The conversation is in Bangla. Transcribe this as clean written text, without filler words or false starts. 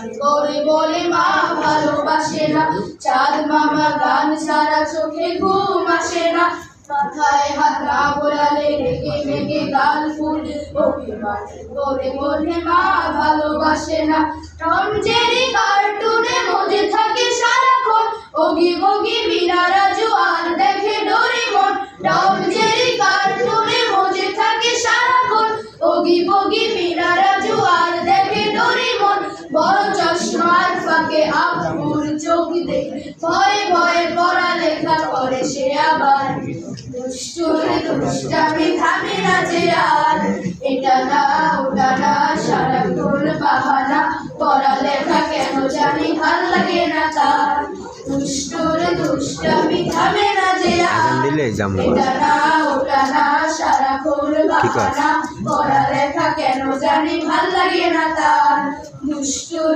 করে বলে মা ভালোবাসে না, চাঁদ মামা গান সারা চোখে ঘুম আসে না, মাথায় হাত না বোলালে রেগে মেগে গাল ফুলে অভিমান করে বলে মা ভালোবাসে না। টম জেরি কার্টুনে মজে থাকে সারাক্ষণ, ওগি বগি মিনা রাজু আর দেখে ডোরেমন। টম জেরি কার্টুনে মজে থাকে সারাক্ষণ, ওগি বগি মিনা রাজু আর দেখে ডোরেমন। বড় চশমার ফাঁকে আব্বুর চোখ দেখে ভয়ে ভয়ে পড়ালেখা করে সে আবার। দুষ্টুর দুষ্টামি থামে না যে আর, এটা না ওটা না সারাক্ষণ বাহানা, পড়ালেখা কেন জানি ভাল লাগে না তার। দুষ্টুর দুষ্টামি থামে না যে আর, এটা না ওটা না সারাক্ষণ বাহানা, পড়ালেখা কেন জানি ভাল লাগে না তার। দুষ্টুর